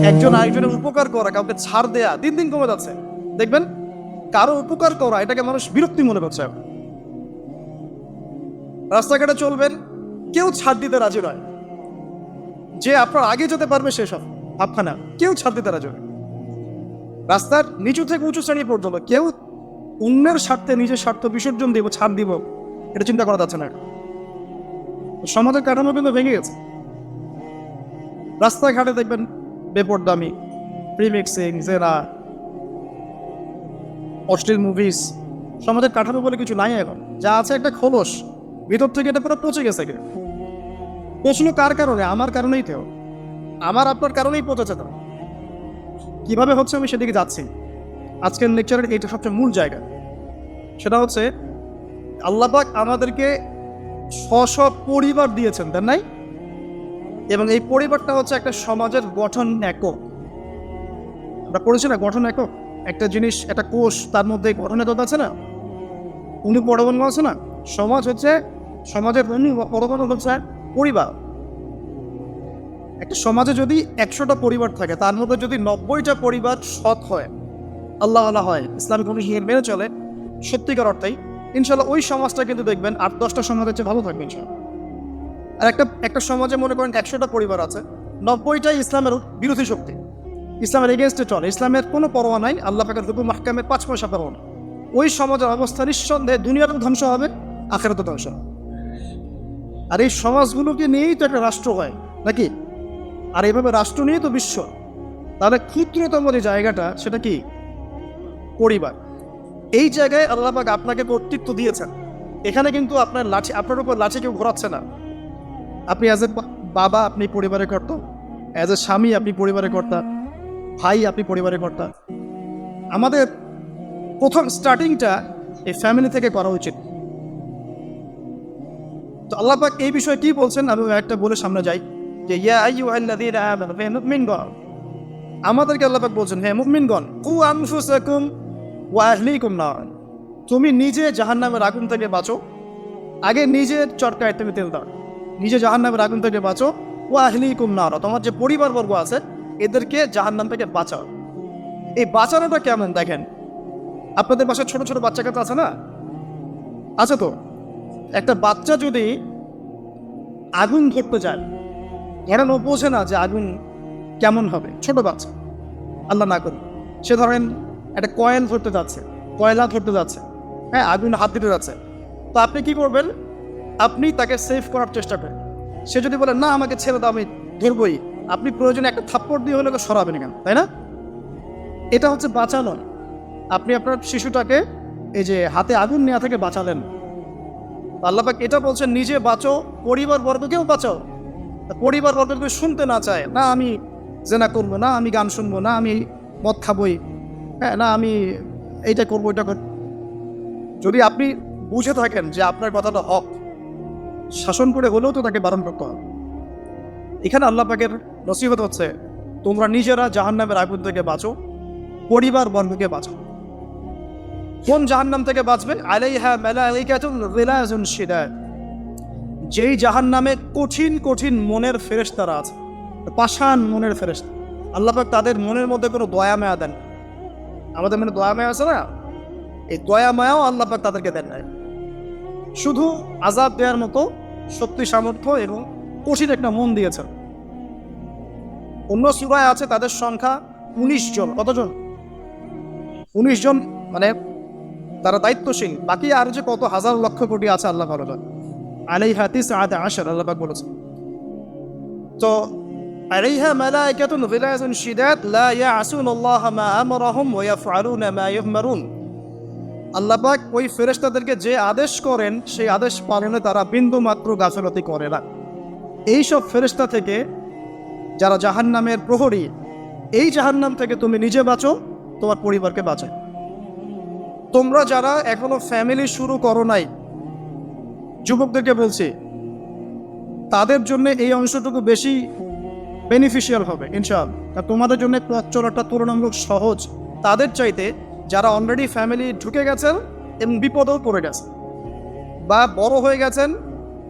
একজন আরেকজনের উপকার করা, কাউকে ছাড় দেয়া দিন দিন কমে যাচ্ছে। দেখবেন কারো উপকার করা এটাকে মানুষ বিরক্তি মনে করছে। রাস্তাঘাটে চলবেন, কেউ ছাড় দিতে রাজি নয়। যে আপনার আগে যেতে পারবে সেসব ভাবখানা, কেউ ছাড় দিতে রাজি নয়। রাস্তার নিচু থেকে উঁচু শ্রেণী পর্যন্ত কেউ অন্যের স্বার্থে নিজের স্বার্থ বিসর্জন দিব, ছাড় দিব, এটা চিন্তা করা যাচ্ছে না। সমাজের কাঠামো কিন্তু ভেঙে গেছে। রাস্তাঘাটে দেখবেন বেপরদামি, প্রিমিক্সিং, জেনা, অশ্লীল মুভিজ। সমাজের কাঠামো বলে কিছু নাই এখন, যা আছে একটা খোলস, ভিতর থেকে এটা পুরো পচে গেছে। প্রশ্ন কার কারণে? আমার কারণেই তো, আমার আপনার কারণেই পচেছে। তো কিভাবে হচ্ছে আমি সেদিকে যাচ্ছি। আজকের লেকচারের এইটা সবচেয়ে মূল জায়গা। সেটা হচ্ছে আল্লাহ পাক আমাদেরকে স্ব পরিবার দিয়েছেন, তাই নাই? এবং এই পরিবারটা হচ্ছে একটা সমাজের গঠন একক। আমরা পড়েছি না, গঠন একক। একটা জিনিস, একটা কোষ, তার মধ্যে গঠন একক আছে না, উনি পরমাণু আছে না। সমাজ হচ্ছে সমাজের পরমাণু হচ্ছে পরিবার। একটা সমাজে যদি 100টা পরিবার থাকে, তার মধ্যে যদি 90টা পরিবার সৎ হয়, আল্লাহ আল্লাহ হয়, ইসলামিক অনুশীলন মেনে চলে সত্যিকার অর্থেই, ইনশাল্লাহ ওই সমাজটা কিন্তু দেখবেন 8-10টা সমাজের চেয়ে ভালো থাকবে ইনশাল্লাহ। আর একটা সমাজে মনে করেন 100টা পরিবার আছে, 90টাই ইসলামের বিরোধী শক্তি, ইসলামের এগেনস্টে চলে, ইসলামের কোনো পরোয়া নাই, আল্লাহ পাকের হুকুম মাহকামের 5 পয়সা পরোয়া না। ওই সমাজের অবস্থা নিঃসন্দেহে দুনিয়াতেও ধ্বংস হবে, আখিরাতেও ধ্বংস হবে। আর এই সমাজগুলোকে নিয়েই তো একটা রাষ্ট্র হয় নাকি? আর এইভাবে রাষ্ট্র নিয়েই তো বিশ্ব। তাহলে ক্ষুদ্রতম যে জায়গাটা সেটা কি? পরিবার। এই জায়গায় আল্লাহ পাক আপনাকে কর্তৃত্ব দিয়েছেন। এখানে কিন্তু আপনার উপর লাঠি কেউ ঘোরাচ্ছে না। আপনি অ্যাজ এ বাবা আপনি পরিবারের কর্তা, অ্যাজ এ স্বামী আপনি পরিবারের কর্তা, ভাই আপনি পরিবারের কর্তা। আমাদের প্রথম স্টার্টিংটা এই ফ্যামিলি থেকে করা উচিত। তো আল্লাহ পাক এই বিষয়ে কি বলছেন আমি একটা বলে সামনে যাই, যে ইয়া আইয়ুহাল্লাযীনা আমানু, হে মুমিনগণ, আমাদেরকে আল্লাহ পাক বলছেন, হে মুমিনগণ, কু আনফুসাকুম ওয়া আহলিকুম নার, তুমি নিজে জাহান্নামের আগুন থেকে বাঁচো। আগে নিজের চরকায় তুমি তেল দাও, নিজে জাহান্নামের আগুন থেকে বাঁচো। ওয়া আহলিকুম নার, তোমার যে পরিবারবর্গ আছে এদেরকে জাহান্নাম থেকে বাঁচাও। এই বাঁচানোটা কেমন দেখেন, আপনাদের বাসায় ছোট ছোট বাচ্চা কাচ্চা আছে না? আছে তো। একটা বাচ্চা যদি আগুন ধরতে যায়, ধরেন ও বোঝে না যে আগুন কেমন হবে, ছোট বাচ্চা, আল্লাহ না করুন, সে ধরেন একটা কয়েল ধরতে যাচ্ছে, কয়লা ধরতে যাচ্ছে, হ্যাঁ, আগুন হাত দিতে যাচ্ছে, তো আপনি কি করবেন? আপনি তাকে সেভ করার চেষ্টা করেন। সে যদি বলে না আমাকে ছেড়ে দাও আমি ধরবই, আপনি প্রয়োজনে একটা থাপ্পড় দিয়ে হলে সরাবেন কেন, তাই না? এটা হচ্ছে বাঁচানো। আপনি আপনার শিশুটাকে এই যে হাতে আগুন নেওয়া থেকে বাঁচালেন। আল্লাহ পাক এটা বলছেন, নিজে বাঁচো, পরিবার বর্গকেও বাঁচাও। পরিবার বর্গ যদি শুনতে না চায়, না আমি জেনা করবো, না আমি গান শুনবো, না আমি মদ খাবই, হ্যাঁ, না আমি এইটা করবো ওইটা করবো, যদি আপনি বুঝে থাকেন যে আপনার কথাটা হক, শাসন করে হলেও তো তাকে বারণ করতে হবে। এখানে আল্লাহ পাকের নসিহত হচ্ছে, তোমরা নিজেরা জাহান্নামের আগুন থেকে বাঁচো, পরিবার বর্গকে বাঁচো। কোন জাহান্নাম থেকে বাঁচবে? আলাইহা মালাইকাতুন গিলাযুন শিদাদ, যেই জাহান্নামে কঠিন কঠিন মনের ফেরেশতারা আছে, পাষাণ মনের ফেরেশতা। আল্লাহ পাক তাদের মনের মধ্যে কোনো দয়া মায়া দেন। আমাদের মনে দয়া মায়া আছে না, এই দয়া মায়াও আল্লাহ পাক তাদেরকে দেন নাই। শুধু আযাব দেওয়ার মতো শক্তি সামর্থ্য এবং কঠিন একটা মন দিয়েছেন। অন্য সূরায় আছে তাদের সংখ্যা 19 জন। কতজন? 19 জন, মানে তারা দায়িত্বশীল। বাকি আর যে কত হাজার লক্ষ কোটি আছে আল্লাহ ভালো জানেন। আলাইহা তিসআতা আশার, আল্লাহ পাক বলেছেন। তো আলাইহা মালাইকাতুন গিলাযুন শিদাদ লা ইয়াসুনাল্লাহা মা আমারাহুম ওয়া ইয়াফআলুনা মা ইউমারুন, আল্লাহ পাক ওই ফেরেশতাদেরকে যে আদেশ করেন সেই আদেশ পালনে তারা বিন্দু মাত্র গাফিলতি করে না। এই সব ফেরেশতা থেকে যারা জাহান্নামের প্রহরী, এই জাহান্নাম থেকে তুমি নিজে বাঁচো, তোমার পরিবারকে বাঁচাও। তোমরা যারা এখনো ফ্যামিলি শুরু করো নাই, যুবকদেরকে বলছি, তাদের জন্য এই অংশটুকু বেশি বেনিফিশিয়াল হবে ইনশাআল্লাহ। তোমাদের জন্য পথ চলাটা তুলনামূলক সহজ তাদের চাইতে যারা অলরেডি ফ্যামিলি ঢুকে গেছেন এবং বিপদেও পড়ে গেছেন, বা বড় হয়ে গেছেন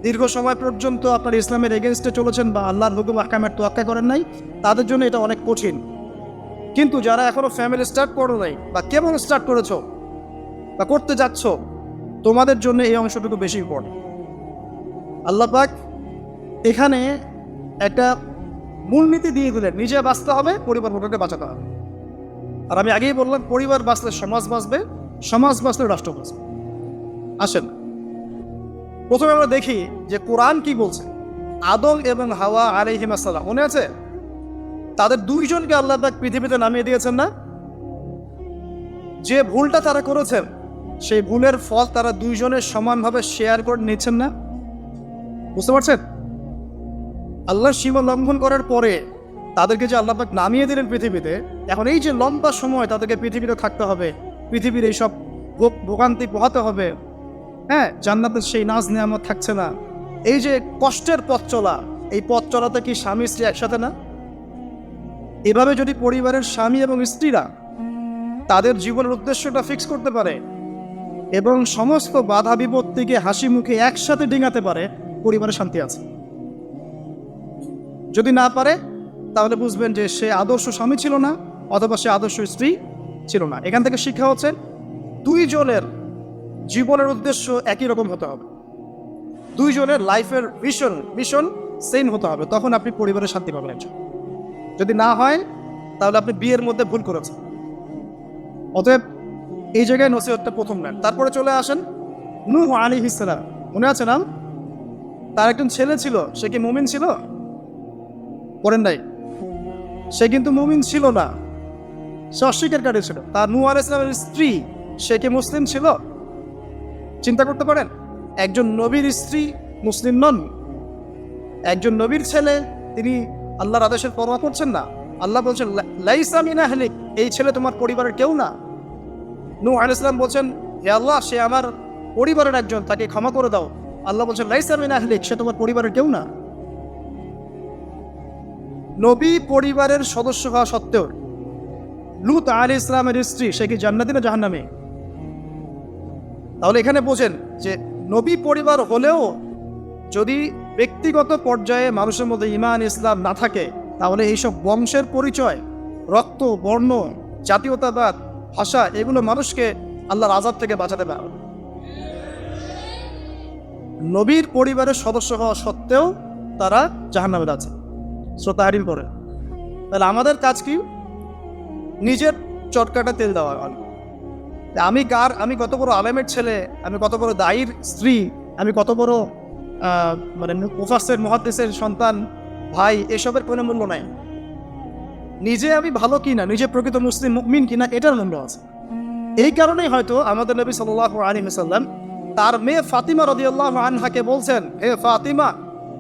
দীর্ঘ সময় পর্যন্ত আপনার ইসলামের এগেনস্টে চলেছেন বা আল্লাহর হুকুম আহকামের তোয়াক্কা করেন নাই, তাদের জন্য এটা অনেক কঠিন। কিন্তু যারা এখনো ফ্যামিলি স্টার্ট করো নাই বা কেমন স্টার্ট করেছো বা করতে যাচ্ছ, তোমাদের জন্য এই অংশটুকু বেশি ইম্পর্টেন্ট। আল্লাহ পাক এখানে একটা মূলনীতি দিয়ে দিলেন, নিজে বাঁচতে হবে, পরিবারকে বাঁচাতে হবে। আর আমি আগেই বললাম, পরিবার বাঁচলে সমাজ বাঁচবে, সমাজ বাঁচলে রাষ্ট্র বাঁচবে। আসেন প্রথমে আমরা দেখি যে কোরআন কি বলছে। আদম এবং হাওয়া আলাইহিম আসসালাম, মনে আছে? তাদের দুইজনকে আল্লাহ পাক পৃথিবীতে নামিয়ে দিয়েছেন না? যে ভুলটা তারা করেছেন, সেই ভুলের ফল তারা দুইজনের সমানভাবে শেয়ার করে নিচ্ছেন না? বুঝতে পারছেন? আল্লাহর সীমা লঙ্ঘন করার পরে তাদেরকে যে আল্লাহ পাক নামিয়ে দিলেন পৃথিবীতে, এখন এই যে লম্বা সময় তাদেরকে পৃথিবীতে থাকতে হবে, পৃথিবীর এইসব ভোগান্তি পোহাতে হবে, হ্যাঁ, জান্নাতের সেই নাজ নিয়ামত থাকছে না, এই যে কষ্টের পথ চলা, এই পথ চলাতে কি স্বামী স্ত্রী একসাথে না? এভাবে যদি পরিবারের স্বামী এবং স্ত্রীরা তাদের জীবনের উদ্দেশ্যটা ফিক্স করতে পারে এবং সমস্ত বাধা বিপত্তিকে হাসি মুখে একসাথে ডিঙাতে পারে, পরিবারে শান্তি আছে। যদি না পারে তাহলে বুঝবেন যে সে আদর্শ স্বামী ছিল না, অথবা সে আদর্শ স্ত্রী ছিল না। এখান থেকে শিক্ষা হচ্ছে দুইজনের জীবনের উদ্দেশ্য একই রকম হতে হবে, দুইজনের লাইফের মিশন সেম হতে হবে, তখন আপনি পরিবারে শান্তি পাবেন। যদি না হয় তাহলে আপনি বিয়ের মধ্যে ভুল করেছেন। অতএব এই জায়গায় নসিহতটা প্রথম নেন। তারপরে চলে আসেন নূহ আলাইহিস সালাম, মনে আছে না? তার একজন ছেলে ছিল, সে কি মুমিন ছিল? করেন নাই? সে কিন্তু মুমিন ছিল না, সে অস্বীকারী ছিল। তার নূহ আলাইহিস সালামের স্ত্রী, সে কি মুসলিম ছিল? চিন্তা করতে পারেন, একজন নবীর স্ত্রী মুসলিম নন, একজন নবীর ছেলে, তিনি আল্লাহর আদেশের পরোয়া করছেন না। আল্লাহ বলছেন লাইসা মিন আহলিক, এই ছেলে তোমার পরিবারের কেউ না। নূহ আলাইহিস সালাম বলছেন, হে আল্লাহ, সে আমার পরিবারের একজন, তাকে ক্ষমা করে দাও। আল্লাহ বলছেন লাইসা মিন আহলিক, সে তোমার পরিবারের কেউ না। নবী পরিবারের সদস্য হওয়া সত্ত্বেও লূত আলাইহিস সালামের স্ত্রী, সে কি জান্নাতি না জাহান্নামী? তাহলে এখানে বোঝেন যে নবী পরিবার হলেও যদি ব্যক্তিগত পর্যায়ে মানুষের মধ্যে ঈমান ইসলাম না থাকে, তাহলে এইসব বংশের পরিচয়, রক্ত, বর্ণ, জাতীয়তাবাদ, ভাষা, এগুলো মানুষকে আল্লাহর আযাব থেকে বাঁচাতে পারে। নবীর পরিবারের সদস্য হওয়া সত্ত্বেও তারা জাহান্নামে আছে, শ্রোতা হারিম করে। তাহলে আমাদের কাজ কি? নিজের চটকাটা তেল দেওয়া। আমি কত বড় আলেমের ছেলে, আমি কত বড় দায়ীর স্ত্রী, আমি কত বড় মুফাসসির মুহাদ্দিসের সন্তান, ভাই, এসবের কোনো মূল্য নাই। নিজে আমি ভালো কিনা, নিজে প্রকৃত মুসলিম মুমিন কিনা, এটার মূল্য আছে। এই কারণেই হয়তো আমাদের নবী সাল্লাল্লাহু আলাইহি ওয়াসাল্লাম তার মেয়ে ফাতিমা রাদিয়াল্লাহু আনহাকে বলছেন, হে ফাতিমা,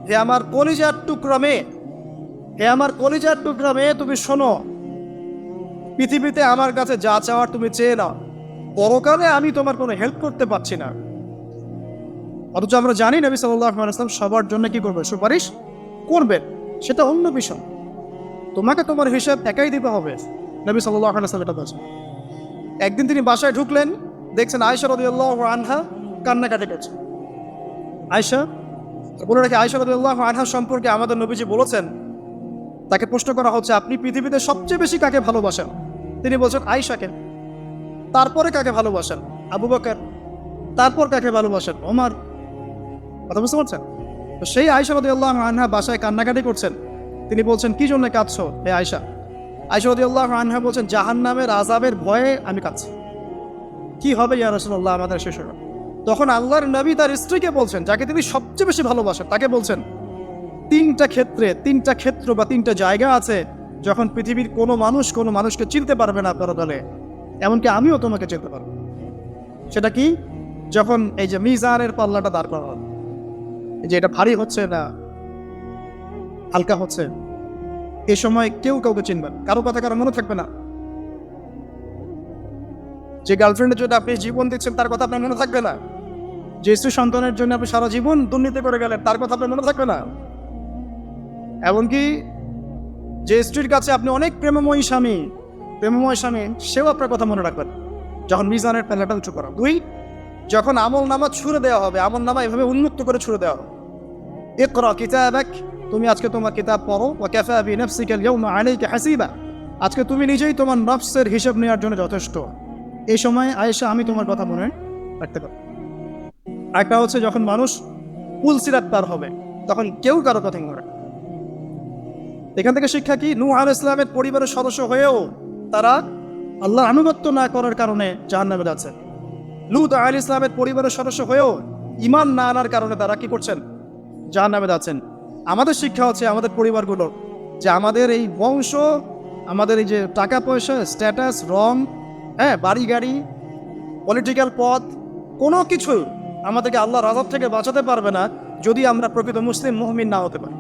হে আমার কলিজার টুকরা মেয়ে, হে আমার কলিজার টুকরা মেয়ে, তুমি শোনো, পৃথিবীতে আমার কাছে যা চাওয়ার তুমি চেয়ে নাও, পরকালে আমি তোমার কোনো হেল্প করতে পারছি না। অথচ আমরা জানি নবী সাল্লাল্লাহু আলাইহি ওয়াসাল্লাম সবার জন্য কি করবেন? সুপারিশ করবেন, সেটা অন্য বিষয়। তোমাকে তোমার হিসাব একাই দিতে হবে, নবী সাল্লাল্লাহু আলাইহি ওয়াসাল্লাম এটা বলেছেন। একদিন তিনি বাসায় ঢুকলেন, দেখছেন আয়েশা রাদিয়াল্লাহু আনহা কান্নাকাটি করছে। আয়েশা, বলে রাখি, আয়েশা রাদিয়াল্লাহু আনহা সম্পর্কে আমাদের নবীজি বলেছেন, তাকে প্রশ্ন করা হচ্ছে, আপনি পৃথিবীতে সবচেয়ে বেশি কাকে ভালোবাসেন? তিনি বলছেন আয়েশাকে। তারপরে কাকে ভালোবাসেন? আবু বকর। তারপর কাকে ভালোবাসেন? ওমর। কথা বুঝতে পারছেন? তো সেই আয়েশা রাদিয়াল্লাহু আনহা বাসায় কান্নাকাটি করছেন। তিনি বলছেন, কি জন্য কাঁদছো হে আয়েশা? আয়েশা রাদিয়াল্লাহু আনহা বলছেন, জাহান্নামের আযাবের ভয়ে আমি কাঁদছি। কি হবে ইয়া রাসূলুল্লাহ আমাদের শেষরা? তখন আল্লাহর নবী তার স্ত্রীকে বলছেন, যাকে তিনি সবচেয়ে বেশি ভালোবাসেন, তাকে বলছেন, তিনটা ক্ষেত্র বা তিনটা জায়গা আছে যখন পৃথিবীর কোনো মানুষকে চিনতে পারবে না পরকালে, এমনকি আমিও তোমাকে চিনতে পারবো। সেটা কি? যখন এই যে মিজানের পাল্লাটা দাঁড় করা হবে, যে এটা ভারী হচ্ছে না হালকা হচ্ছে, এই সময় কেউ কাউকে চিনবে না, কারো কথা কারো মনে থাকবে না। যে গার্লফ্রেন্ডের জন্য আপনি জীবন দিচ্ছেন, তার কথা আপনার মনে থাকবে না। যে স্ত্রী সন্তানের জন্য আপনি সারা জীবন দুর্নীতি করে গেলেন, তার কথা আপনার মনে থাকবে না। এমনকি যে স্ত্রীর কাছে আপনি অনেক প্রেমময় স্বামী, সেও আপনার কথা মনে রাখবেন যখন মিজানের পাল্লাটা উঁচু করা। দুই, যখন আমল নামা ছুড়ে দেওয়া হবে, আমল নামা এভাবে উন্মুক্ত করে ছুড়ে দেওয়া হবে, ইকরা কিতাবাক, তুমি আজকে তোমার কিতাব পড়ো, ওয়া কাফা বিনাফসিকা আল-ইয়াওমা আলাইকা হাসিবা, আজকে তুমি নিজেই তোমার নফসের হিসাব নেওয়ার জন্য যথেষ্ট। এই সময় আয়েশা আমি তোমার কথা মনে রাখতে পারো। একটা হচ্ছে যখন মানুষ পুল সিরাত পার হবে তখন কেউ কারো কথা মনে। এখান থেকে শিক্ষা কি? নূহ আলাইহিস সালামের পরিবারের সদস্য হয়েও তারা আল্লাহর আনুগত্য না করার কারণে জাহান্নামে যাচ্ছে। লূত আলাইহিস সালামের পরিবারের সদস্য হয়েও ঈমান না আনার কারণে তারা কি করছেন? জাহান্নামে যাচ্ছেন। আমাদের শিক্ষা হচ্ছে আমাদের পরিবারগুলোর যে আমাদের এই বংশ, আমাদের এই যে টাকা পয়সা, স্ট্যাটাস, রং, বাড়ি গাড়ি, পলিটিক্যাল পদ, কোনো কিছু আমাদেরকে আল্লাহর আযাব থেকে বাঁচাতে পারবে না যদি আমরা প্রকৃত মুসলিম মুমিন না হতে পারি।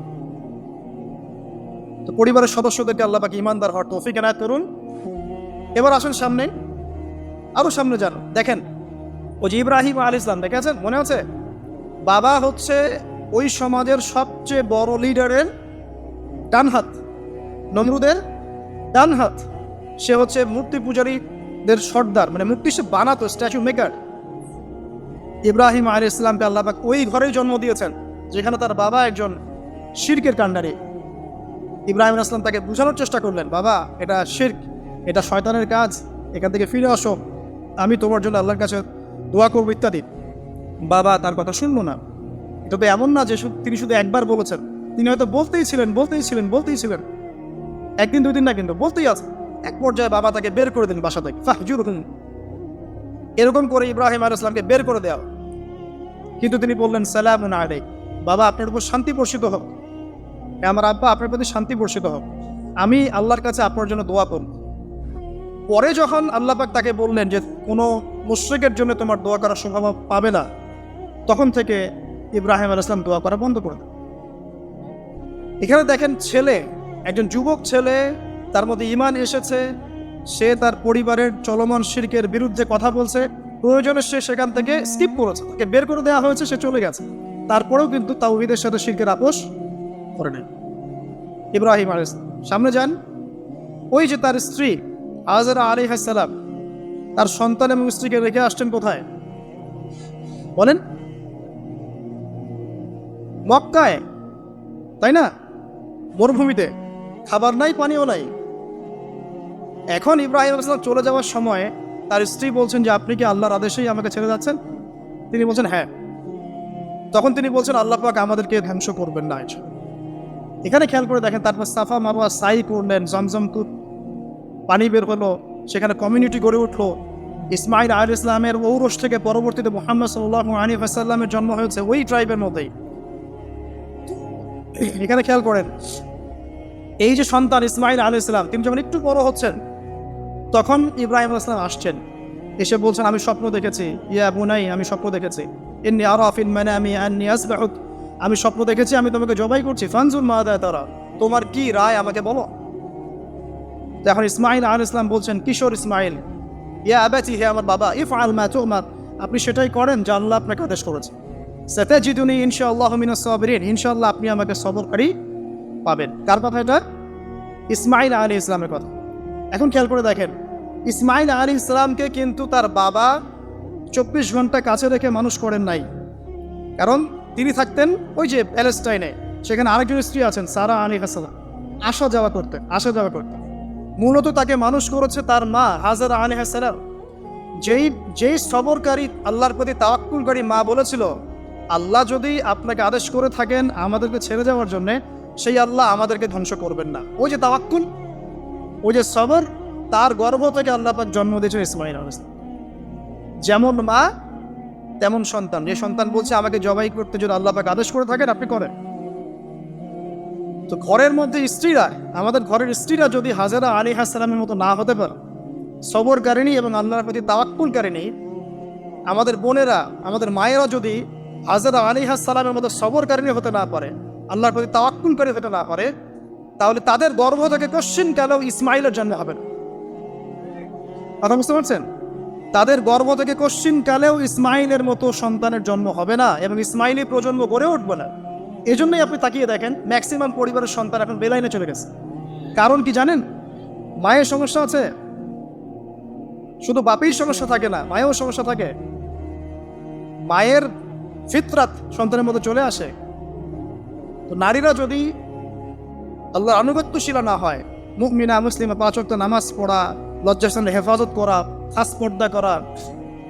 তো পরিবারের সদস্যদেরকে আল্লাহ পাক ঈমানদার হওয়ার তৌফিক এনায়েত করুন। এবার আসুন সামনে, আরো সামনে যান। দেখেন ওই যে ইব্রাহিম আলাইহিস সালাম, দেখেছেন মনে আছে? বাবা হচ্ছে ওই সমাজের সবচেয়ে বড় লিডারের ডান হাত, নমরুদের ডান হাত। সে হচ্ছে মূর্তি পূজারীদের সর্দার, মানে মূর্তি সে বানাতো, স্ট্যাচু মেকার। ইব্রাহিম আলাইহিস সালামকে আল্লাহ পাক ওই ঘরেই জন্ম দিয়েছেন যেখানে তার বাবা একজন শিরকের কাণ্ডারি। ইব্রাহিম আলাইহিস সালাম তাকে বোঝানোর চেষ্টা করলেন, বাবা এটা শিরক, এটা শয়তানের কাজ, এখান থেকে ফিরে আসো, আমি তোমার জন্য আল্লাহর কাছে দোয়া করবো ইত্যাদি। বাবা তার কথা শুনলো না। তবে এমন না যে তিনি শুধু একবার বলেছেন, তিনি হয়তো বলতেই ছিলেন, একদিন দুই দিন না, কিন্তু বলতেই আছে। এক পর্যায়ে বাবা তাকে বের করে দিন বাসা থেকে, ফাহজুরহুম। এরকম করে ইব্রাহিম আলাইহিস সালামকে বের করে দেওয়া। কিন্তু তিনি বললেন সালামুন আলাইক, বাবা আপনার উপর শান্তি বর্ষিত হোক, আমার আব্বা আপনার প্রতি শান্তি বর্ষিত হোক, আমি আল্লাহর কাছে আপনার জন্য দোয়া করব। পরে যখন আল্লাহ পাক তাকে বললেন যে কোনো মুশরিকের জন্য তোমার দোয়া করার সম্ভাবনা পাবে না, তখন থেকে ইব্রাহিম আলাইহিস সালাম দোয়া করা বন্ধ করে দেন। এখানে দেখেন ছেলে, একজন যুবক ছেলে, তার মধ্যে ঈমান এসেছে, সে তার পরিবারের চলমান শিরকের বিরুদ্ধে কথা বলছে, প্রয়োজনে সে সেখান থেকে স্কিপ করেছে, তাকে বের করে দেওয়া হয়েছে, সে চলে গেছে, তারপরেও কিন্তু তাওহীদের সাথে শিরকের আপোষ করে নেয়। ইব্রাহিম আলাইহিস সালাম সামনে যান। ওই যে তার স্ত্রী হাজেরা আলাইহিস সালাম তার সন্তান এবং স্ত্রীকে রেখে আসছেন কোথায় বলেন? মক্কায়, তাই না? মরুভূমিতে, খাবার নাই, পানিও নাই। এখন ইব্রাহিম আলাইহিস সালাম চলে যাওয়ার সময় তার স্ত্রী বলছেন যে আপনি কি আল্লাহর আদেশেই আমাকে ছেড়ে যাচ্ছেন? তিনি বলছেন হ্যাঁ। তখন তিনি বলছেন আল্লাহ পাক আমাদেরকে ধ্বংস করবেন না। এখানে খেয়াল করে দেখেন, তারপর সাফা মারওয়া সাই করলেন, জমজম কূপ পানি বের হলো, সেখানে কমিউনিটি গড়ে উঠলো। ইসমাইল আলাইহিস সালামের ঔরস থেকে পরবর্তীতে মুহাম্মদ সাল্লাল্লাহু আলাইহি ওয়াসাল্লামের জন্ম হয়েছে ওই ট্রাইবের মধ্যেই। এখানে খেয়াল করেন, এই যে সন্তান ইসমাইল আলাইহিস সালাম, তিনি যখন একটু বড় হচ্ছেন তখন ইব্রাহিম আলাইহিস সালাম আসছেন, এসে বলছেন আমি স্বপ্ন দেখেছি, ইয়া বুনাই, আমি স্বপ্ন দেখেছি, ইন্নী আরা ফিল মানামি আন্নী আসবাহুক, আমি স্বপ্ন দেখেছি আমি তোমাকে জবাই করছি, ফানজুর মাযা তারা, তোমার কি রায় আমাকে বলো। এখন ইসমাইল আলাইহিস সালাম বলছেন, কিশোর ইসমাইল, ইয়া আবাতি, হে আমার বাবা, ইফআল মা তুমার, আপনি সেটাই করেন যা আল্লাহ আপনাকে আদেশ করেছে। সাতাজিদুনি ইনশাআল্লাহু মিনাস সাবিরিন, ইনশাআল্লাহ আপনি আমাকে সবরকারী পাবেন। কার কথা এটা? ইসমাইল আলাইহিস সালামের কথা। এখন খেয়াল করে দেখেন, ইসমাইল আলাইহিস সালামকে কিন্তু তার বাবা 24 ঘন্টা কাছে রেখে মানুষ করেন নাই। কারণ তিনি থাকতেন ওই যে প্যালেস্টাইনে, সেখানে আরেকজন স্ত্রী আছেন সারা আলাইহিস সালাম, আসা যাওয়া করতেন। মূলত তাকে মানুষ করেছে তার মা হাজেরা আলাইহিস সালাম। যেই সবরকারী, আল্লাহর প্রতি তাওয়াক্কুলকারী মা বলেছিল, আল্লাহ যদি আপনাকে আদেশ করে থাকেন আমাদেরকে ছেড়ে যাওয়ার জন্য, সেই আল্লাহ আমাদেরকে ধ্বংস করবেন না। ওই যে তাওয়াক্কুল, ওই যে সবর, তার গর্ভ থেকে আল্লাহ পাক জন্ম দিয়েছেন ইসমাইল আলাইহিস সালাম। যেমন মা তেমন সন্তান। যে সন্তান বলছে আমাকে জবাই করতে যদি আল্লাহ পাক আদেশ করে থাকেন আপনি করেন। তো ঘরের মধ্যে স্ত্রীরা, আমাদের ঘরের স্ত্রীরা যদি হাজেরা আলাইহিস সালামের মতো না হতে পারে, সবরকারিণী এবং আল্লাহর প্রতি তাওয়াক্কুলকারিণী, আমাদের বোনেরা, আমাদের মায়েরা যদি হাজেরা আলাইহিস সালামের মতো সবরকারিণী হতে না পারে, আল্লাহর প্রতি তাওয়াক্কুলকারী হতে না পারে, তাহলে তাদের গর্ভ থেকে কোশ্চিন কালেও ইসমাইলের জন্ম হবে না। কথা বুঝতে পারছেন? তাদের গর্ভ থেকে কোশ্চিন কালেও ইসমাইলের মতো সন্তানের জন্ম হবে না এবং ইসমাইলি প্রজন্ম গড়ে উঠবে না। এই জন্যই আপনি তাকিয়ে দেখেন ম্যাক্সিমাম পরিবারের সন্তান এখন বেলাইনে চলে গেছে। কারণ কি জানেন? মায়ের সমস্যা আছে, শুধু বাপের সমস্যা থাকে না, মায়েরও সমস্যা থাকে। মায়ের ফিতরাত সন্তানের মধ্যে চলে আসে, তো নারীরা যদি আল্লাহর আনুগত্যশীলা না হয়, মুমিনা মুসলিমা 5 ওয়াক্ত নামাজ পড়া, লজ্জাস্থানের হেফাজত করা, খাস পর্দা করা,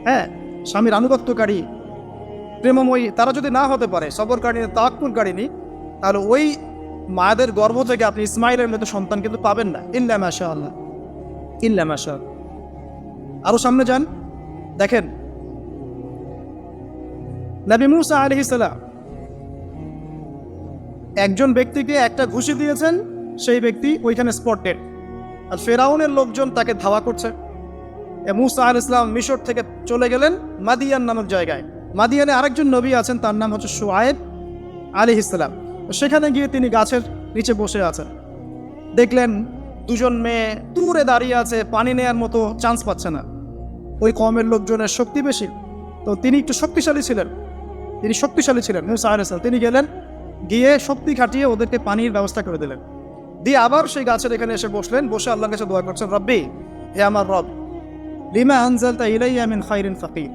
হ্যাঁ, স্বামীর আনুগত্যকারী, প্রেমময়ী, তারা যদি না হতে পারে, সবরকারিনী, তাওয়াক্কুলকারিনী, তাহলে ওই মায়েদের গর্ভ থেকে আপনি ইসমাইলের মতো সন্তান কিন্তু পাবেন না। ইল্লা মাশাআল্লাহ, ইল্লা মাশাআল্লাহ। আরো সামনে যান, দেখেন নবী মুসা আলাইহিস সালাম একজন ব্যক্তিকে একটা ঘুষি দিয়েছেন, সেই ব্যক্তি ওইখানে স্পটেড, আর ফেরাউনের লোকজন তাকে ধাওয়া করছে। মুসা আলাইহিস সালাম মিশর থেকে চলে গেলেন মাদিয়ান নামক জায়গায়। মাদিয়ানে আরেকজন নবী আছেন, তার নাম হচ্ছে শুআয়ব আলাইহিস সালাম। সেখানে গিয়ে তিনি গাছের নিচে বসে আছেন, দেখলেন দুজন মেয়ে দূরে দাঁড়িয়ে আছে, পানি নেয়ার মতো চান্স পাচ্ছে না। ওই কওমের লোকজনের শক্তি বেশি, তো তিনি একটু শক্তিশালী ছিলেন, মুসা আলাইহিস সালাম। তিনি গেলেন, গিয়ে শক্তি খাটিয়ে ওদেরকে পানির ব্যবস্থা করে দিলেন, দিয়ে আবার সেই গাছের এখানে এসে বসলেন, বসে আল্লাহর কাছে দোয়া করছেন, রব্বি, হে আমার রব, লিমা আনজালতা ইলাইয়া মিন খাইরিন ফাকির।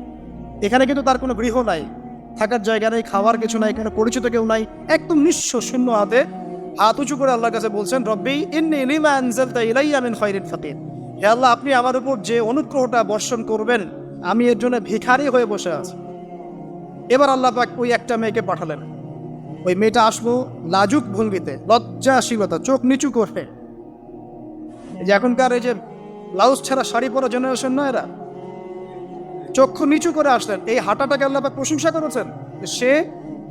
এখানে কিন্তু তার কোনো গৃহ নাই, থাকার জায়গা নেই, খাওয়ার কিছু নাই, এখানে পরিচিত কেউ নাই, একদম নিঃস্ব শূন্য হাতে হাত উঁচু করে আল্লাহর কাছে বলছেন, রব্বি ইন্নী লিমা আনজালতা ইলাইয়া মিন খাইরিন ফাকির। হে আল্লাহ, আপনি আমার উপর যে অনুগ্রহটা বর্ষণ করবেন, আমি এর জন্য ভিখারি হয়ে বসে আছি। এবার আল্লাহ পাক ওই একটা মেয়েকে পাঠালেন। ওই মেয়েটা আসলো লাজুক ভঙ্গিতে, লজ্জাশীলতা, চোখ নিচু করে। এই যে এখনকার এই যে ব্লাউজ ছাড়া শাড়ি পরা জেনারেশন না, এরা চক্ষু নিচু করে আসলেন। এই হাঁটাটাকে আল্লাহ পাক প্রশংসা করেছেন। সে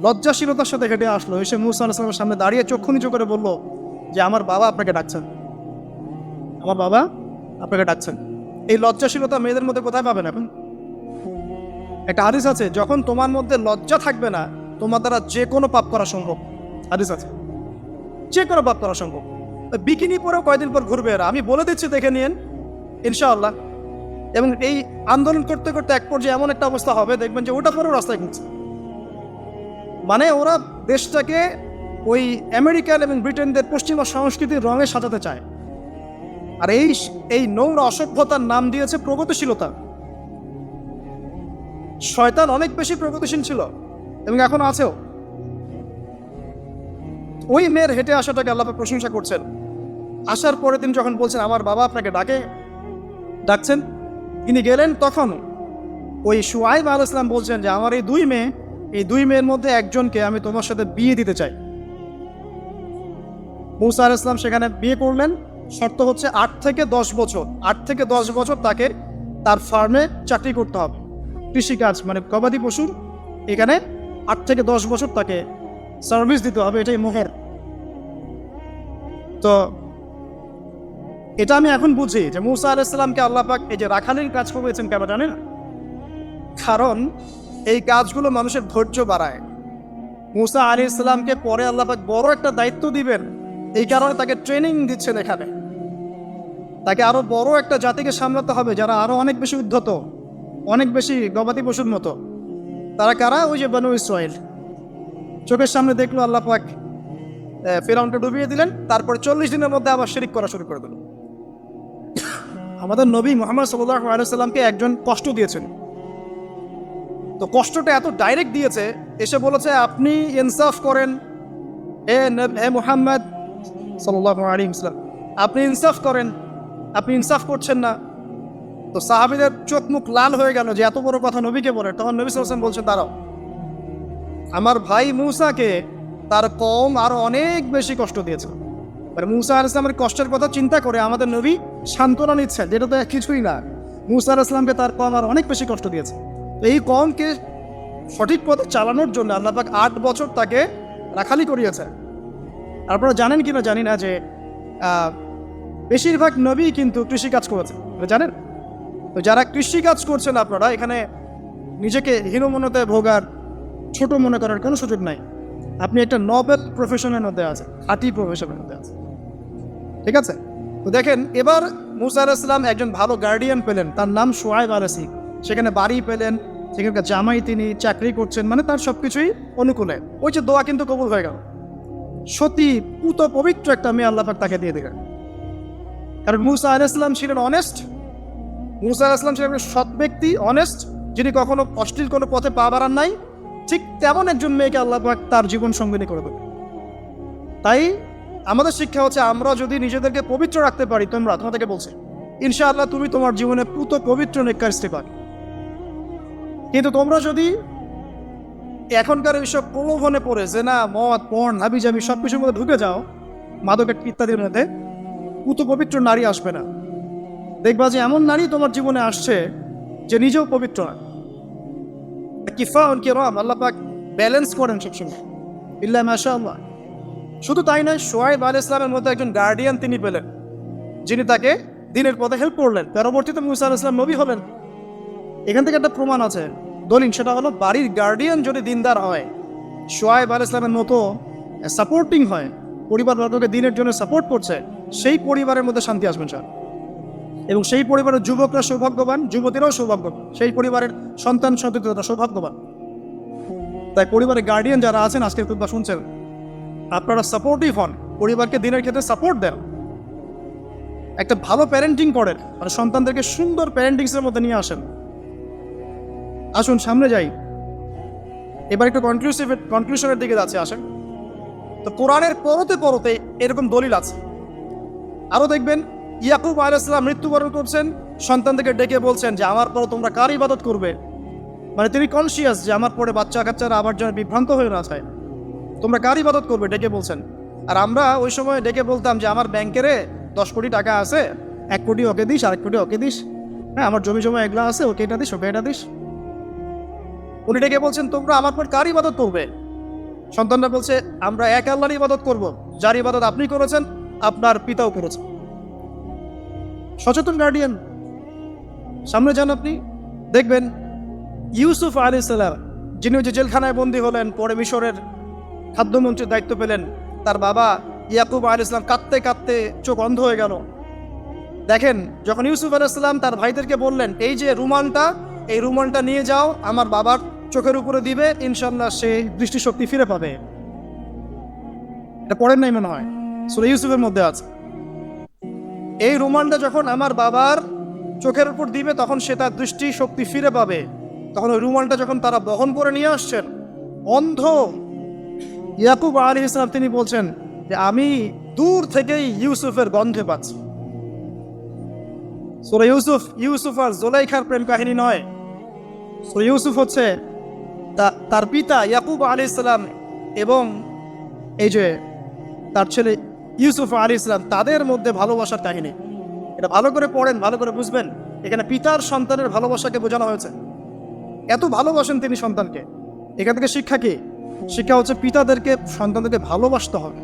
লজ্জাশীলতার সাথে হেঁটে আসলো, এসে মুসা আলাইহিস সালামের সামনে দাঁড়িয়ে চক্ষু নিচু করে বলল যে আমার বাবা আপনাকে ডাকছেন, আমার বাবা আপনাকে ডাকছেন। এই লজ্জাশীলতা মেয়েদের মধ্যে কোথায় পাবেন এখন? একটা হাদিস আছে, যখন তোমার মধ্যে লজ্জা থাকবে না, তোমার দ্বারা যে কোনো পাপ করা সম্ভব। হাদিস আছে, যে কোনো পাপ করা সম্ভব। বিকিনি পরেও কয়দিন পর ঘুরবে এরা, আমি বলে দিচ্ছি, দেখে নিন ইনশাআল্লাহ। এবং এই আন্দোলন করতে করতে এক পর্যায়ে এমন একটা অবস্থা হবে, দেখবেন যে ওটা পরেও রাস্তায় ঘুরছে। মানে ওরা দেশটাকে ওই আমেরিকান এবং ব্রিটেনদের পশ্চিমা সংস্কৃতির রঙে সাজাতে চায়। আর এই নোংরা অসভ্যতার নাম দিয়েছে প্রগতিশীলতা। শয়তান অনেক বেশি প্রগতিশীল ছিল এবং এখন আছেও। ওই মেয়ের হেঁটে আসাটাকে আল্লাহ পাক প্রশংসা করছেন। আসার পরে তিনি যখন বলছেন আমার বাবা আপনাকে ডাকছেন, তিনি গেলেন, তখন ওই শুআয়ব আলাইহিস সালাম বলছেন যে আমার এই দুই মেয়ের মধ্যে একজনকে আমি তোমার সাথে বিয়ে দিতে চাই। মুসা আলাইহিস সালাম সেখানে বিয়ে করলেন। শর্ত হচ্ছে 8 থেকে 10 বছর তাকে তার ফার্মে চাকরি করতে হবে, কৃষিকাজ মানে গবাদি পশুর, এখানে 8 থেকে 10 বছর তাকে সার্ভিস দিতে হবে, এটাই মোহর। তো এটা আমি এখন বুঝি যে মুসা আলাইহিস সালামকে আল্লাহ পাক এই যে রাখালির কাজ করেছেন কেন জানেন? কারণ এই কাজগুলো মানুষের ধৈর্য বাড়ায়। মুসা আলাইহিস সালামকে পরে আল্লাহ পাক বড় একটা দায়িত্ব দিবেন, এই কারণে তাকে ট্রেনিং দিচ্ছেন এখানে। তাকে আরো বড় একটা জাতিকে সামলাতে হবে যারা আরো অনেক বেশি উদ্ধত, অনেক বেশি গবাদি পশুর মতো। তারা কারা? ওই যে বনু ইসরাইল। চোখের সামনে দেখলো আল্লাহ পাক ফিরআউনকে ডুবিয়ে দিলেন, তারপর 40 দিনের মধ্যে আবার শিরক করা শুরু করে দিল। আমাদের নবী মুহাম্মদ সাল্লাল্লাহু আলাইহি সাল্লামকে একজন কষ্ট দিয়েছেন, তো কষ্টটা এত ডাইরেক্ট দিয়েছে, এসে বলেছে আপনি ইনসাফ করেন, হে মুহাম্মদ সাল্লাল্লাহু আলাইহি ওয়াসাল্লাম, আপনি ইনসাফ করেন, আপনি ইনসাফ করছেন না। তো সাহাবীদের চোখ মুখ লাল হয়ে গেল যে এত বড় কথা নবীকে বলে। তখন নবী সাল্লাল্লাহু আলাইহি ওয়াসাল্লাম বলছেন, দাঁড়াও, আমার ভাই মুসাকে তার কওম আরো অনেক বেশি কষ্ট দিয়েছে। মানে মুসা আলাইহিস সালামের কষ্টের কথা চিন্তা করে আমাদের নবী সান্ত্বনা নিচ্ছেন, যেটা তো কিছুই না। মুসা আলাইহিস সালামকে তার কওম আরো অনেক বেশি কষ্ট দিয়েছে। তো এই কওমকে সঠিক পথে চালানোর জন্য আল্লাহ পাক 8 বছর তাকে রাখালি করিয়েছে। আপনারা জানেন কিনা জানি না যে বেশিরভাগ নবী কিন্তু কৃষিকাজ করেছেন, জানেন? তো যারা কৃষিকাজ করছেন আপনারা এখানে নিজেকে হীনমন্যতায় ভোগার, ছোট মনে করার কোনো সুযোগ নাই। আপনি একটা নোবেল প্রফেশনের মধ্যে আছেন, খাঁটি প্রফেশনের মধ্যে আছেন, ঠিক আছে? তো দেখেন, এবার মুসা আলাইহিস সালাম একজন ভালো গার্ডিয়ান পেলেন, তার নাম শুআয়ব আলাইহিস সালাম। সেখানে বাড়ি পেলেন, সেখানকার জামাই, তিনি চাকরি করছেন, মানে তার সব কিছুই অনুকূলে। ওই যে দোয়া কিন্তু কবুল হয়ে গেল। সতী পুত পবিত্র একটা মেয়ে আল্লাহ পাক তাকে দিয়ে দিলেন। কারণ মুসা আলাইহিস সালাম ছিলেন অনেস্ট, মুসা আলাইহিস সালাম ছিলেন সৎ ব্যক্তি, অনেস্ট, যিনি কখনো অশ্লীল কোনো পথে পা বাড়ান নাই। ঠিক তেমন একজন মেয়েকে আল্লাহ পাক তার জীবন সঙ্গিনী করে দেবেন। তাই আমাদের শিক্ষা হচ্ছে আমরা যদি নিজেদেরকে পবিত্র রাখতে পারি, তোমাদেরকে বলছে ইনশাআল্লাহ তুমি তোমার জীবনে পুত পবিত্র নেককার স্ত্রী পাবে। কিন্তু তোমরা যদি এখনকার এইসব প্রলোভনে পড়ে যে না মদ পণ হাবিজাবি সব কিছুর মধ্যে ঢুকে যাও, মাদক ইত্যাদির মধ্যে, পুত পবিত্র নারী আসবে না। দেখবা যে এমন নারী তোমার জীবনে আসছে যে নিজেও পবিত্র না। কিফাউন কিরাম, আল্লাহ পাক ব্যালেন্স করেন সবসময়, ইল্লা মাশাআল্লাহ। শুধু তাই নয়, শুআয়ব আলাইহিস সালামের মধ্যে একজন গার্ডিয়ান তিনি পেলেন, যিনি তাকে দিনের পথে হেল্প করলেন। পরবর্তীতে মুসা আলাইহিস সালাম নবী হলেন। এখান থেকে একটা প্রমাণ আছে, দলিল, সেটা হলো বাড়ির গার্ডিয়ান যদি দিনদার হয়, শুআয়ব আলাইহিস সালামের মতো সাপোর্টিং হয়, পরিবারবর্গকে দিনের জন্য সাপোর্ট করছে, সেই পরিবারের মধ্যে শান্তি আসবেন স্যার। এবং সেই পরিবারের যুবকরা সৌভাগ্যবান, যুবতীরাও সৌভাগ্যবান, সেই পরিবারের সন্তান সন্ততিরা সৌভাগ্যবান। তাই পরিবারের গার্ডিয়ান যারা আছেন, আজকে খুতবা শুনছেন, আপনারা সাপোর্টিভ হন, পরিবারকে দিনের ক্ষেত্রে সাপোর্ট দেন, একটা ভালো প্যারেন্টিং করেন, মানে সন্তানদেরকে সুন্দর প্যারেন্টিংসের মধ্যে নিয়ে আসেন। আসুন সামনে যাই, এবার একটু কনক্লুশনের দিকে যাচ্ছে, আসেন। তো কোরআনের পরতে পরতে এরকম দলিল আছে। আরও দেখবেন ইয়াকুব আলাইহিস সালাম মৃত্যুবরণ করছেন, সন্তানদেরকে ডেকে বলছেন যে আমার পরে তোমরা কার ইবাদত করবে, মানে তিনি কনসিয়াস যে আমার পরে বাচ্চা কাচ্চারা আবার যেন বিভ্রান্ত হয়ে না যায়, তোমরা কার ইবাদত করবে ডেকে বলছেন। আর আমরা ওই সময় ডেকে বলতাম যে আমার ব্যাংকেরে 10 কোটি টাকা আছে, 1 কোটি ওকে দিস, 1 কোটি ওকে দিস, হ্যাঁ আমার জমি জমা এগুলো আছে, ওকে এটা দিস, ওকে এটা দিস। উনি ডেকে বলছেন তোমরা আমার পর কার ইবাদত করবে। সন্তানরা বলছে আমরা এক আল্লাহর ইবাদত করব, যার ইবাদত আপনি করেছেন, আপনার পিতাও করেছেন। সচেতন গার্ডিয়ান। সামনে যান, আপনি দেখবেন ইউসুফ আলাইহিস সালাম, যিনি যে জেলখানায় বন্দী হলেন, পরে মিশরের খাদ্যমন্ত্রীর দায়িত্ব পেলেন, তার বাবা ইয়াকুব আলাইহিস সালাম কাঁদতে কাঁদতে চোখ অন্ধ হয়ে গেল। দেখেন যখন ইউসুফ আলাইহিস সালাম তার ভাইদেরকে বললেন এই যে রুমালটা, এই রুমালটা নিয়ে যাও আমার বাবার চোখের উপরে দিবে, ইনশাল্লাহ সে দৃষ্টিশক্তি ফিরে পাবে। এটা পড়েন নাই মনে হয়, সূরা ইউসুফের মধ্যে আছে। এই রুমালটা যখন আমার বাবার চোখের উপর দিবে তখন সে তার দৃষ্টিশক্তি ফিরে পাবে। তখন ওই রুমালটা যখন তারা বহন করে নিয়ে আসছেন, অন্ধ ইয়াকুব আলাইহিস সালাম তিনি বলছেন যে আমি দূর থেকেই ইউসুফের গন্ধে পাচ্ছি। সূরা ইউসুফ আর জুলাইখার প্রেম কাহিনী নয়। সূরা ইউসুফ হচ্ছে তার পিতা ইয়াকুব আলাইহিস সালাম এবং এই যে তার ছেলে ইউসুফ আলাইহিস সালাম, তাদের মধ্যে ভালোবাসার কাহিনী। এটা ভালো করে পড়েন, ভালো করে বুঝবেন। এখানে পিতার সন্তানের ভালোবাসাকে বোঝানো হয়েছে। এত ভালোবাসেন তিনি সন্তানকে। এখান থেকে শিক্ষা কি? শিক্ষা হচ্ছে পিতাদেরকে সন্তানদেরকে ভালোবাসতে হবে,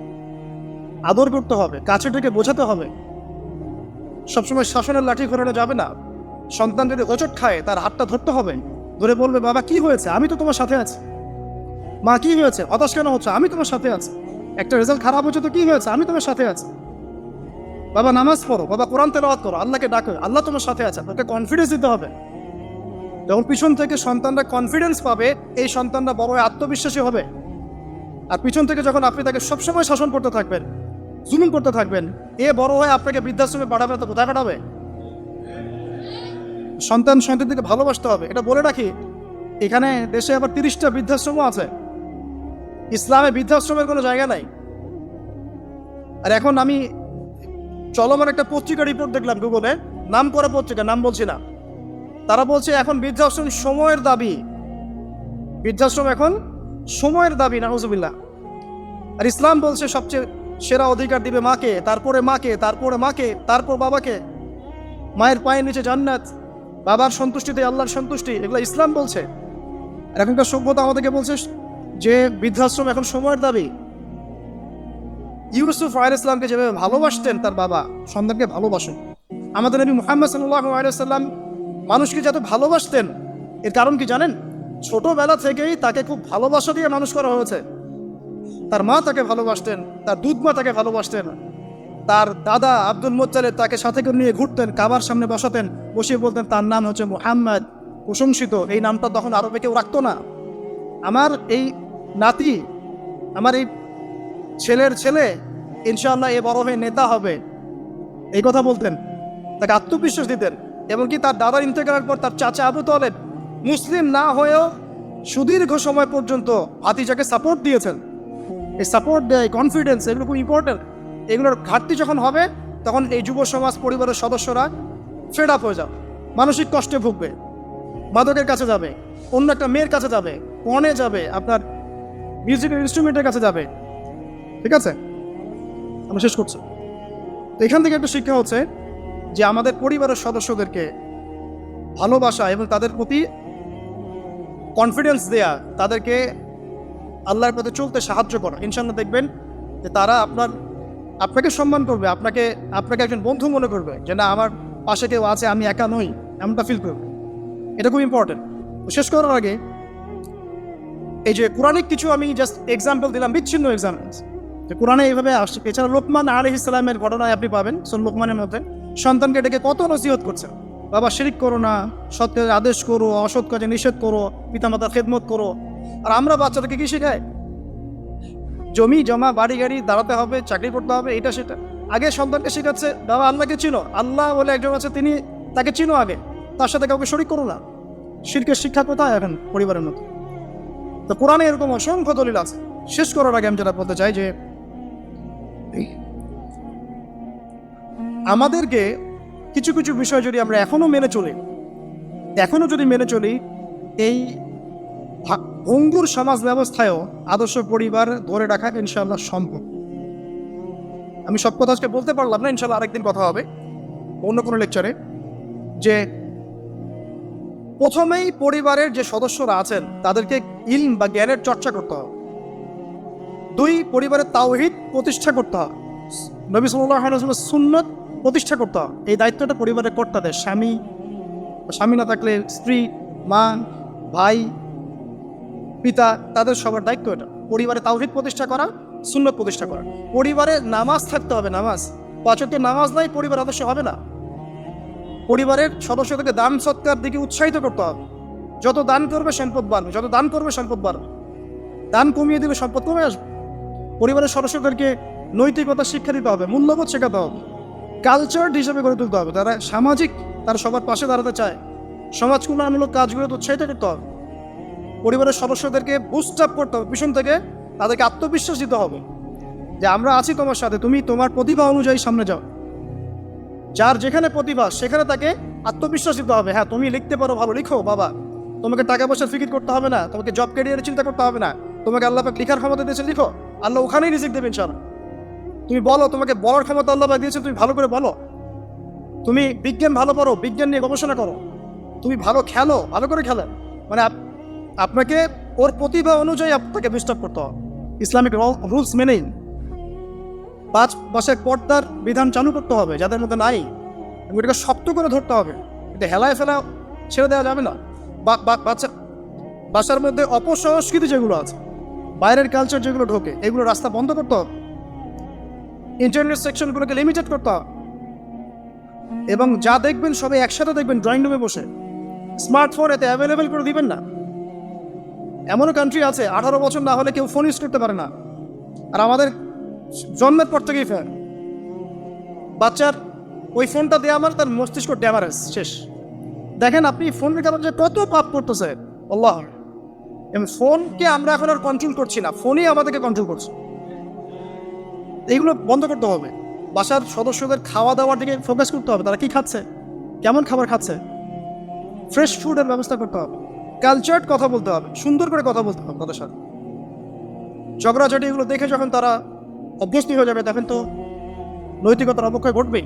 আদর করতে হবে, কাছে থেকে বোঝাতে হবে। সবসময় শাসনের লাঠি ঘোরানো যাবে না। সন্তান যদি হোঁচট খায় তার হাতটা ধরতে হবে, ধরে বলবে বাবা কি হয়েছে, আমি তো তোমার সাথে আছি। মা কি হয়েছে, হতাশ কেন হচ্ছে, আমি তোমার সাথে আছি। একটা রেজাল্ট খারাপ হচ্ছে তো কি হয়েছে, আমি তোমার সাথে আছি। বাবা নামাজ পড়ো, বাবা কোরআন তেলাওয়াত করো, আল্লাহকে ডাকো, আল্লাহ তোমার সাথে আছে। তোকে কনফিডেন্স দিতে হবে। যখন পিছন থেকে সন্তানরা কনফিডেন্স পাবে, এই সন্তানরা বড় আত্মবিশ্বাসী হবে। আর পিছন থেকে যখন আপনি তাকে সবসময় শাসন করতে থাকবেন, জুলুম করতে থাকবেন, এ বড় হয়ে আপনাকে বৃদ্ধাশ্রমে পাঠাবে, তো কোথায় পাঠাবে? সন্তানদেরকে ভালোবাসতে হবে। এটা বলে রাখি, এখানে দেশে আবার 30টা বৃদ্ধাশ্রমও আছে। ইসলামে বৃদ্ধাশ্রমের কোনো জায়গা নাই। আর এখন আমি চলমান একটা পত্রিকা রিপোর্ট দেখলাম গুগলে, নাম করা পত্রিকা, নাম বলছি না। তারা বলছে এখন বৃদ্ধাশ্রম সময়ের দাবি। বৃদ্ধাশ্রম এখন সময়ের দাবি, নাউজুবিল্লাহ। আর ইসলাম বলছে সবচেয়ে সেরা অধিকার দিবে মাকে, তারপরে মাকে, তারপরে মাকে, তারপর বাবাকে। মায়ের পায়ের নিচে জান্নাত, বাবার সন্তুষ্টিতে আল্লাহর সন্তুষ্টি, এগুলো ইসলাম বলছে। আর এখনকার সভ্যতা আমাদেরকে বলছে যে বৃদ্ধাশ্রম এখন সময়ের দাবি। ইউসুফ আলাইহিস সালামকে যেভাবে ভালোবাসতেন তার বাবা, সন্তানকে ভালোবাসেন। আমাদের নবী মুহাম্মদ সাল্লাল্লাহু আলাইহি ওয়াসাল্লাম মানুষকে যত ভালোবাসতেন, এর কারণ কি জানেন? ছোটবেলা থেকেই তাকে খুব ভালোবাসা দিয়ে মানুষ করা হয়েছে। তার মা তাকে ভালোবাসতেন, তার দুধ মা তাকে ভালোবাসতেন, তার দাদা আব্দুল মুত্তালিব তাকে সাথে করে নিয়ে ঘুরতেন, কাবার সামনে বসাতেন, বসিয়ে বলতেন তার নাম হচ্ছে মুহাম্মদ, প্রশংসিত। এই নামটা তখন আরবে কেউ রাখতো না। আমার এই নাতি, আমার এই ছেলের ছেলে ইনশাআল্লাহ এ বড় হয়ে নেতা হবে, এই কথা বলতেন। তাকে আত্মবিশ্বাস দিতেন। এবং কি তার দাদার ইন্তেকালের পর তার চাচা আবু তালেব মুসলিম না হয়েও সুদীর্ঘ সময় পর্যন্ত ভাতিজাকে সাপোর্ট দিয়েছেন। এই সাপোর্ট দেয়, কনফিডেন্স, এগুলো খুব ইম্পর্টেন্ট। এগুলোর ঘাটতি যখন হবে তখন এই যুব সমাজ পরিবারের সদস্যরা ফেড আপ হয়ে যাবে, মানসিক কষ্টে ভুগবে, মাদকের কাছে যাবে, অন্য একটা মেয়ের কাছে যাবে, পণে যাবে, আপনার মিউজিক্যাল ইনস্ট্রুমেন্টের কাছে যাবে। ঠিক আছে, আমরা শেষ করছি। তো এখান থেকে একটা শিক্ষা হচ্ছে যে আমাদের পরিবারের সদস্যদেরকে ভালোবাসা এবং তাদের প্রতি কনফিডেন্স দেয়া, তাদেরকে আল্লাহর পথে চলতে সাহায্য করা। ইনশাআল্লাহ দেখবেন যে তারা আপনাকে সম্মান করবে, আপনাকে একজন বন্ধু মনে করবে, যে না আমার পাশে কেউ আছে, আমি একা নই, এমনটা ফিল করবে। এটা খুব ইম্পর্টেন্ট। শেষ করার আগে এই যে কোরআনিক কিছু আমি জাস্ট এক্সাম্পল দিলাম, বিচ্ছিন্ন এক্সাম্পলস যে কোরআনে এইভাবে আসছে। এছাড়া লোকমান আলাইহিস সালামের ঘটনায় আপনি পাবেন, সূরা লোকমানের মধ্যে সন্তানকে ডেকে কত নসিহত করছে, বাবা শিরিক করো না, সৎ কাজে আদেশ করো, অসৎ কাজে নিষেধ করো, পিতামাতার খেদমত করো। আর আমরা বাচ্চাদেরকে কি শেখাই? জমি জমা, বাড়ি গাড়ি, দাঁড়াতে হবে, চাকরি করতে হবে, এটা সেটা। আগে সন্তানকে শেখাচ্ছে বাবা আল্লাহকে চিনো, আল্লাহ বলে একজন আছে, তিনি, তাকে চিনো আগে, তার সাথে কাউকে শরিক করো না। শিরকের শিক্ষা কোথায় এখন পরিবারের মতো? তো কোরআনে এরকম অসংখ্য দলিল আছে। শেষ করার আগে আমি যেটা বলতে চাই যে আমাদেরকে কিছু কিছু বিষয় যদি আমরা এখনো মেনে চলি, এই ভঙ্গুর সমাজ ব্যবস্থায়ও আদর্শ পরিবার ধরে রাখা ইনশাআল্লাহ সম্ভব। আমি সব কথা আজকে বলতে পারলাম না, ইনশাআল্লাহ আরেকদিন কথা হবে অন্য কোনো লেকচারে। যে প্রথমেই পরিবারের যে সদস্যরা আছেন তাদেরকে ইলম বা জ্ঞানের চর্চা করতে হবে। 2, পরিবারের তাওহীদ প্রতিষ্ঠা করতে হবে, নবী সাল্লাল্লাহু আলাইহি ওয়াসাল্লামের সুন্নাত প্রতিষ্ঠা করতে হবে। এই দায়িত্বটা পরিবারের কর্তাদের, স্বামী না থাকলে স্ত্রী, মা, ভাই, পিতা, তাদের সবার দায়িত্ব এটা। পরিবারে তাওহীদ প্রতিষ্ঠা করা, সুন্নাত প্রতিষ্ঠা করা। পরিবারে নামাজ থাকতে হবে, নামাজ, 5 ওয়াক্তের নামাজ নাই পরিবার আদর্শ হবে না। পরিবারের সদস্যদেরকে দান সৎকার দিকে উৎসাহিত করতে হবে। যত দান করবে সম্পদ বাড়বে, দান কমিয়ে দিলে সম্পদ কমে আসবে। পরিবারের সদস্যদেরকে নৈতিকতা শিক্ষা দিতে হবে, মূল্যবোধ শেখাতে হবে, কালচার হিসেবে গড়ে তুলতে হবে। তারা তারা সবার পাশে দাঁড়াতে চায়, সমাজ কল্যাণমূলক কাজগুলোতে উৎসাহিত করতে হবে। পরিবারের সদস্যদেরকে বুস্ট আপ করতে হবে, পিছন থেকে তাদেরকে আত্মবিশ্বাস দিতে হবে যে আমরা আছি তোমার সাথে, তুমি তোমার প্রতিভা অনুযায়ী সামনে যাও। যার যেখানে প্রতিভা সেখানে তাকে আত্মবিশ্বাস দিতে হবে। হ্যাঁ, তুমি লিখতে পারো, ভালো লিখো বাবা, তোমাকে টাকা পয়সার ফিকির করতে হবে না, তোমাকে জব ক্যারিয়ারের চিন্তা করতে হবে না, তোমাকে আল্লাহ পাক লিখার ক্ষমতা দিয়েছে, লিখো, আল্লাহ ওখানেই রিজিক দেবেন ইনশাআল্লাহ। তুমি বলো, তোমাকে বলার ক্ষমতা আল্লাহ পাক দিয়েছে, তুমি ভালো করে বলো। তুমি বিজ্ঞান ভালো পড়ো, বিজ্ঞান নিয়ে গবেষণা করো। তুমি ভালো খেলো, ভালো করে খেলেন। মানে আপনাকে ওর প্রতিভা অনুযায়ী আপনাকে বিস্তার করতে হবে, ইসলামিক রুলস মেনেই। 5 মাসের পর্দার বিধান চালু করতে হবে যাদের মধ্যে নাই, এবং এটাকে শক্ত করে ধরতে হবে। এটা হেলায় ফেলা ছেড়ে দেওয়া যাবে না। বাসার মধ্যে অপসংস্কৃতি যেগুলো আছে, বাইরের কালচার যেগুলো ঢোকে, এগুলো রাস্তা বন্ধ করতে হবে। ইন্টারনেট সেকশনগুলোকে লিমিটেড করতে হবে। এবং যা দেখবেন সবাই একসাথে দেখবেন, ড্রয়িং রুমে বসে। স্মার্টফোন এতে অ্যাভেলেবেল করে দিবেন না। এমনও কান্ট্রি আছে 18 বছর না হলে কেউ ফোন ইউজ করতে পারে না, আর আমাদের জন্মের পর থেকেই ফোন। বাচ্চার ওই ফোনটা দেওয়া আমার তার মস্তিষ্ক ড্যামারেজ শেষ। দেখেন আপনি ফোনের কারণে যে কত পাপ করতেছে আল্লাহ। এবং ফোনকে আমরা এখন আর কন্ট্রোল করছি না, ফোনই আমাদেরকে কন্ট্রোল করছে। এইগুলো বন্ধ করতে হবে। বাসার সদস্যদের খাওয়া দাওয়ার দিকে ফোকাস করতে হবে, তারা কি খাচ্ছে, কেমন খাবার খাচ্ছে, ফ্রেশ ফুডের ব্যবস্থা করতে হবে। কালচার্ড কথা বলতে হবে, সুন্দর করে কথা বলতে হবে তাদের সাথে। ঝগড়াঝাটি এগুলো দেখে যখন তারা অভ্যস্ত হয়ে যাবে, তখন তো নৈতিকতার অবক্ষয় ঘটবেই।